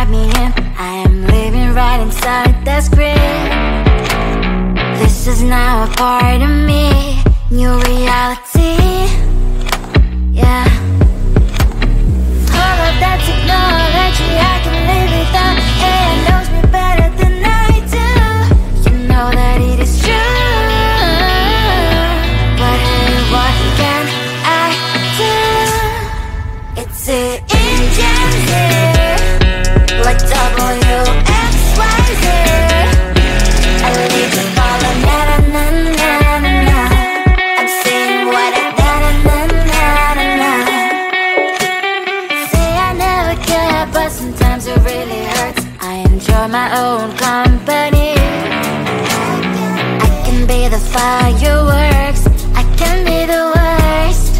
write me in. I am living right inside the script. This is now a part of me, new reality. Yeah. All of that technology I can live without. It knows me better than I do. You know that it is true. But hey, what can I do? It's the engines here, like WXYZ. I leave the follow, na na na na na na. I'm saying what I na na na na na. Say I never care, but sometimes it really hurts. I enjoy my own company. I can be the fireworks, I can be the worst.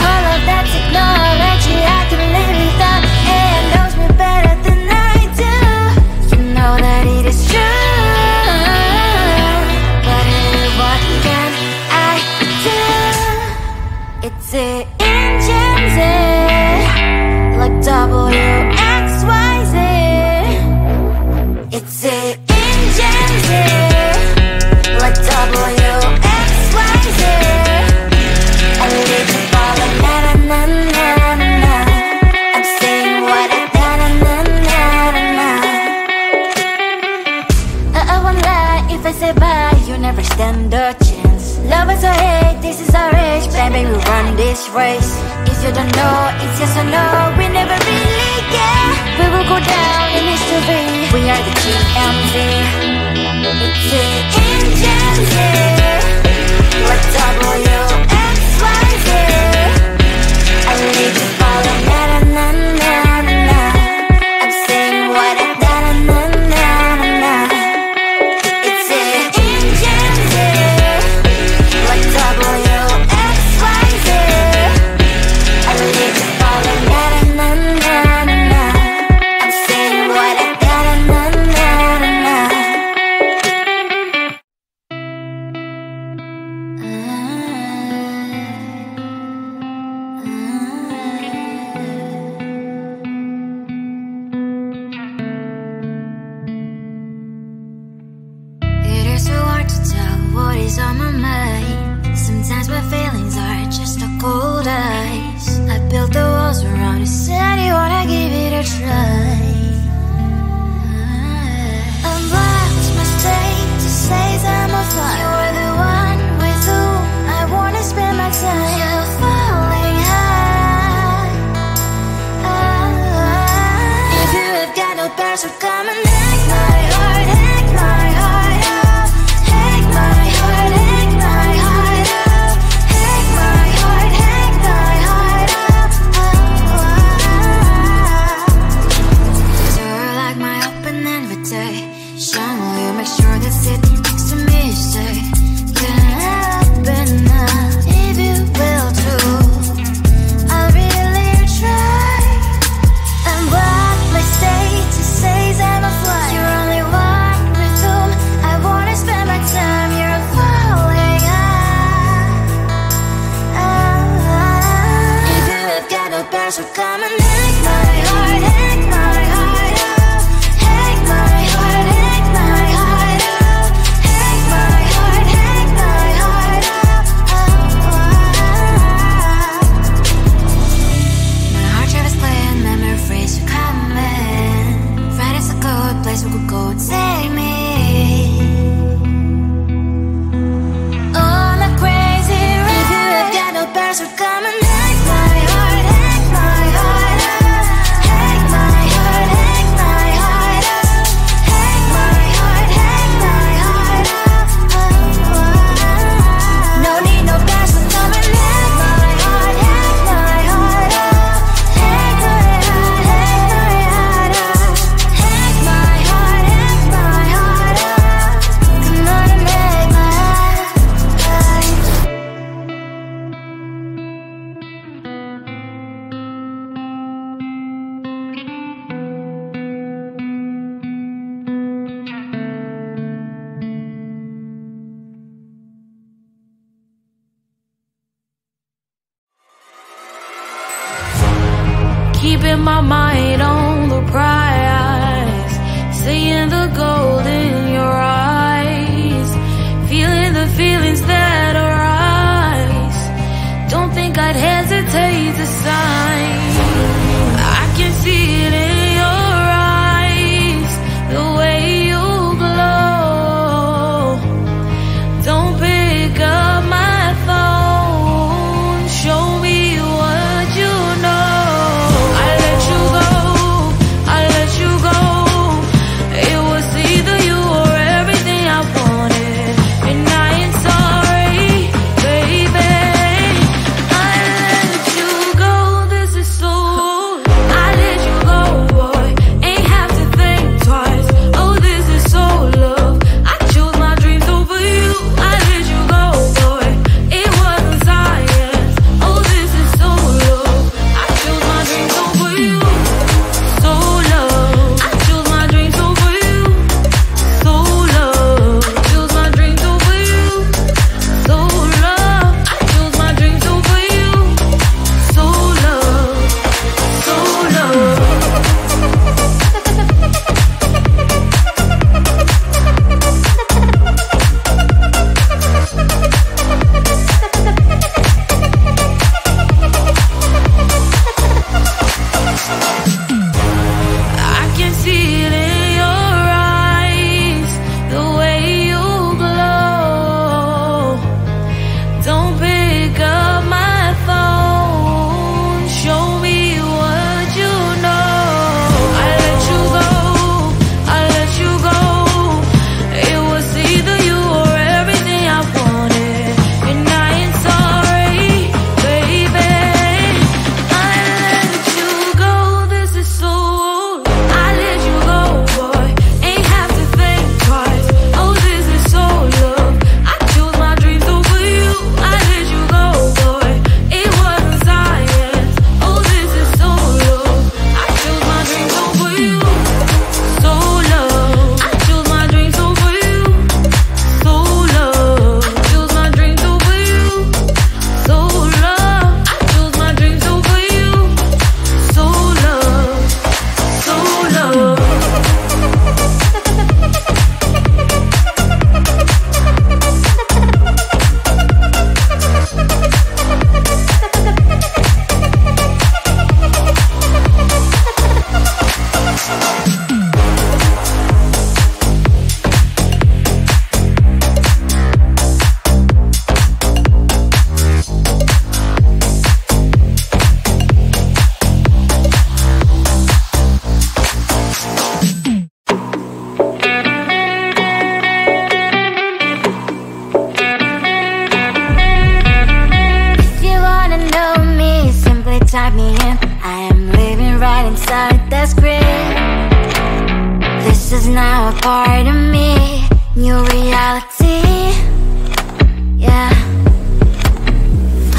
All of that technology I can live without. It knows me better than I do. You know that it is true. But hey, what can I do? It's the engines, like WXYZ. It's the engines, like WXYZ. I live to follow, na na na na na na. I'm saying what I na na na na na na. I won't lie if I say bye, you never stand a chance. Love is or hate, this is our age, baby, we run this race. If you don't know, it's yes or no, we never really care. We will go down in history, we are the TMZ. It's the engines, like WXYZ. I need to follow, na na na na na na. I'm saying what I na na na na na. It's the engines, like WXYZ. I need to follow, na na na na na. I'm saying what I na na na na na. It is so hard to tell what is on my mind. Sometimes my feelings are just a cold ice. I built the walls around you, said you wanna give it a try. And what's my mistake to say I'm a fly? You're the one with whom I wanna spend my time. You're falling high. If you have got no past, so come and hack my heart, hack my heart up. Hack my heart, hack my heart up. Hack my heart, hack my heart up. You're like my open invitation. Will you make sure that sitting next to me you say, can help enough if you will too. I'll really try. And what my state to say is I'm a fly. You're only one with whom I wanna spend my time. You're falling high. If you have got no past, so come and hack my heart, hack my heart up. Hack my heart, hack my heart up. Hack my heart, Setting my mind on the prize, seeing the gold in your eyes, feeling the feelings that arise. Don't think I'd hesitate to sign. I can see it in your eyes, the way you glow. Don't pick up my phone, show me what you know. I let you go, I let you go. It was either you or everything I wanted, and I ain't sorry, baby. I let you go, this is so. I let you go, boy, ain't have to think twice. Oh, this is so love. I chose my dreams over you. I let you go, boy, it wasn't science. Oh, this is so love. I chose my dreams over you. So love. I chose my dreams over you. So love. I chose my dreams over you. So love. I chose my dreams over you. So love. So love. I can see it in your eyes, the way you glow. Don't pick up my phone, show me what you know. I let you go, I let you go. It was either you or everything I wanted, and I ain't sorry, baby. I let you go, this is so. I let you go, boy, ain't have to think twice. Oh, this is so love. I chose my dreams over you. I let you go, boy, it wasn't science. Oh, this is so love. I chose my dreams over you. So love. I chose my dreams over you. So love. I chose my dreams over you. So love. I chose my dreams over you. So love. So love. If you wanna know me, simply type me in. I am living right inside the script. This is now a part of me, new reality. Yeah.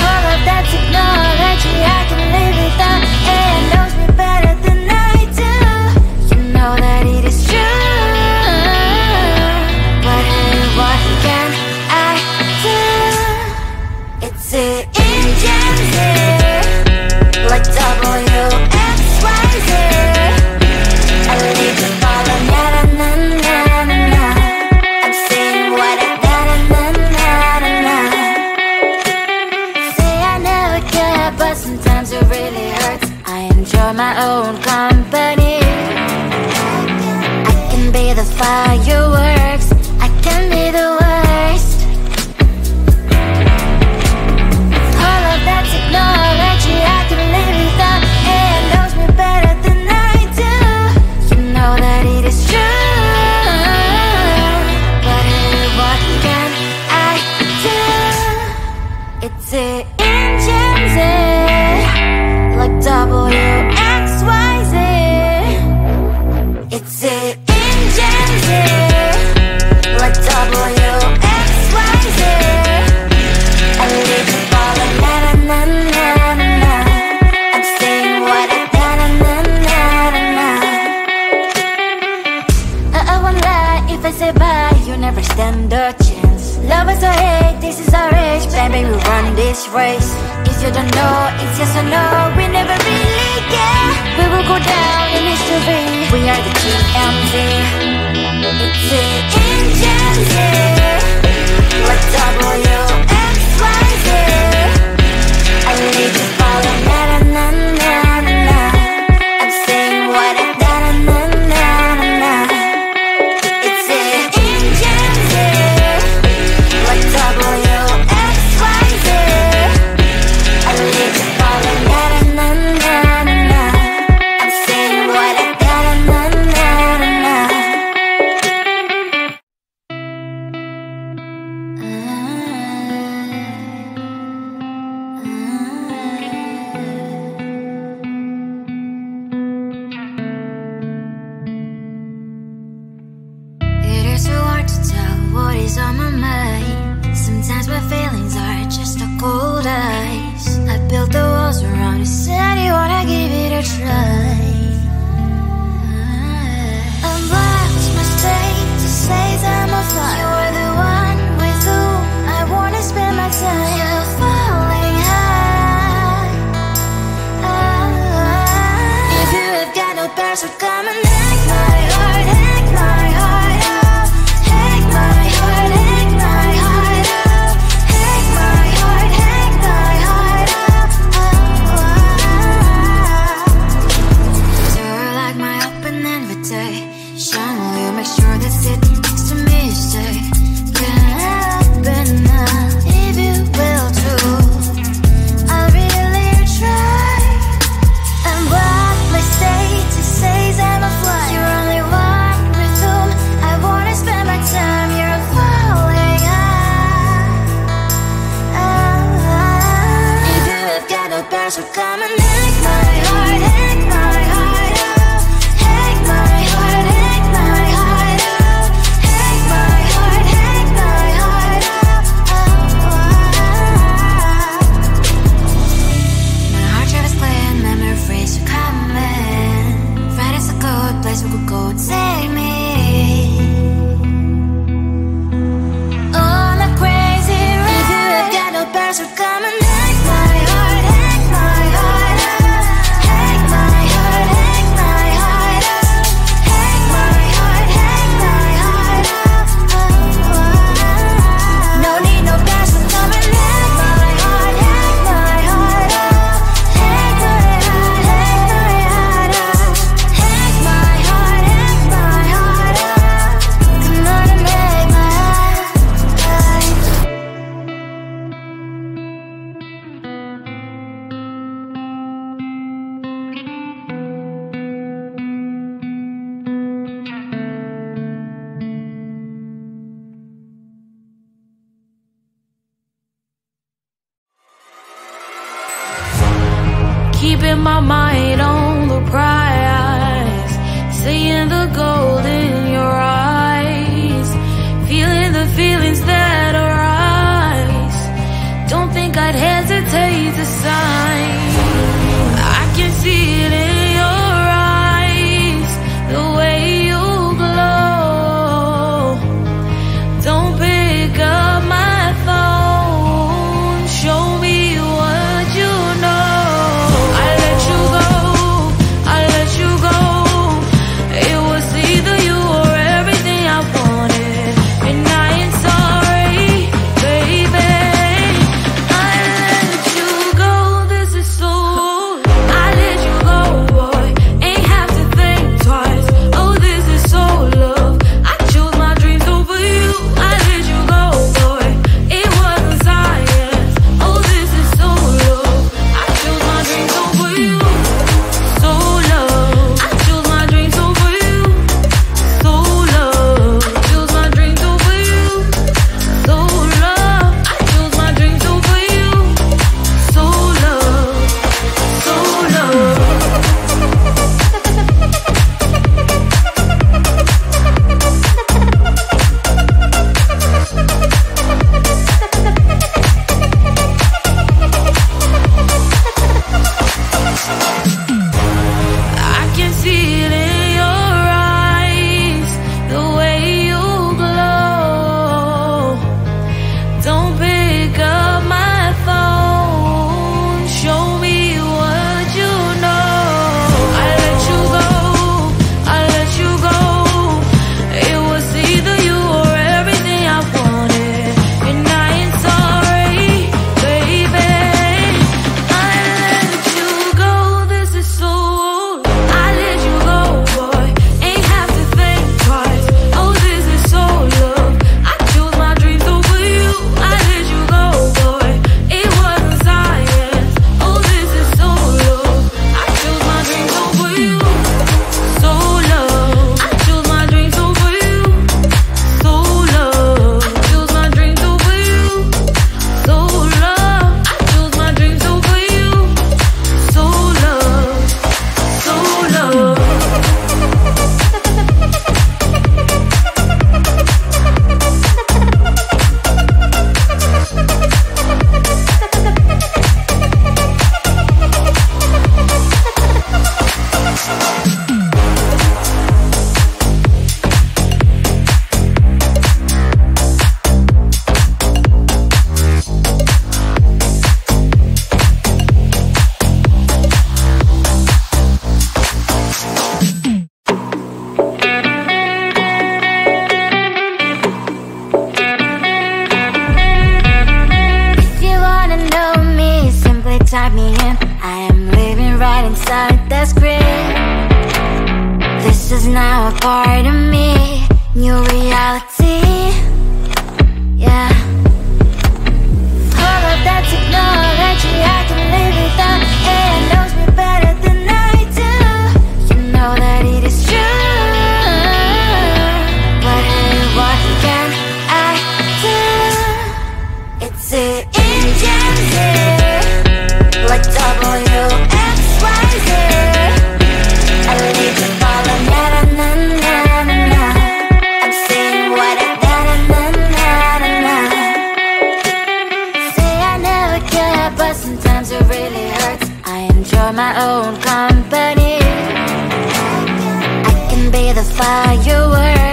All of that technology I can live without. It knows me better than I do. You know that it is true. But hey, what can I do? It's the engines here, like WXYZ. I leave the ball on na na na na na na. I'm saying what I na na na na na. Say I never care, but sometimes it really hurts. I enjoy my own company. I can be the fireworks, I can be the worst. All of that technology I can live without. It knows me better than I do. You know that it is true. But hey, what can I do? It's the engines, like WXYZ. It's the engines, like WXYZ. I live the ball on na na na na na. I'm saying what I na na na na na. I won't lie if I say bye, you never stand a chance. Lovers or hate, this is our age. Baby, we run this race. If you don't know, it's yes or no. We never really care. We will go down in history. We are the TMZ. It's the engines, like WXYZ. I need to follow, na na na na na. I'm saying what I na na na na na. It's the engines, like WXYZ. I need to follow, na na na na na. I'm saying what I na na na na na. It is so hard to tell what is on my mind. Sometimes my feelings are just a cold ice. I built the walls around you, said you wanna give it a try. I'm lost, mistake to say I'm a fly. You are the one with whom I wanna spend my time. You're falling high. If you have got no password, come and hack my heart, hack my heart up. Hack my heart, hack my heart up. Hack my heart, hack my heart up. You're like my open invitation. Will you make sure that sitting next to me is safe? Can happen now, if you will too. I'll really try. And what my state to say is I'm a fly. You're only one with whom I wanna spend my time. You're falling high. If you have got no password, come and hack my heart, hack my heart up. Hack my heart, hack my heart up. Hack my heart, hack my heart up. My heart travels playing memory freeze, you coming. Friday's a good place we could go, take me. On a crazy ride. If you have got no password, come and hack my heart, hack my heart up. Hack my heart, hack my heart up. Hack my heart, hack my heart up. No need no password, come and hack my heart, hack my heart up. Hack my heart, hack my heart up. Hack my heart, hack my heart up. Come on and make my heart. Keeping my mind on the prize, seeing the gold in your eyes, feeling the feelings that arise. Don't think I'd hesitate to sign. I can see it in your eyes, the way you glow. Don't pick up my phone, show me what you know. I let you go, This is now a part of me, new reality. Yeah. All of that technology, I can live without. AI knows me better than I do. You know that it is true. But hey, what can I do? It's the engine here, like WXYZ. I leave you falling, na na na na na. I'm saying what I na na na na na. Say I never care, but sometimes it really hurts. I enjoy my own company. I can be the firework.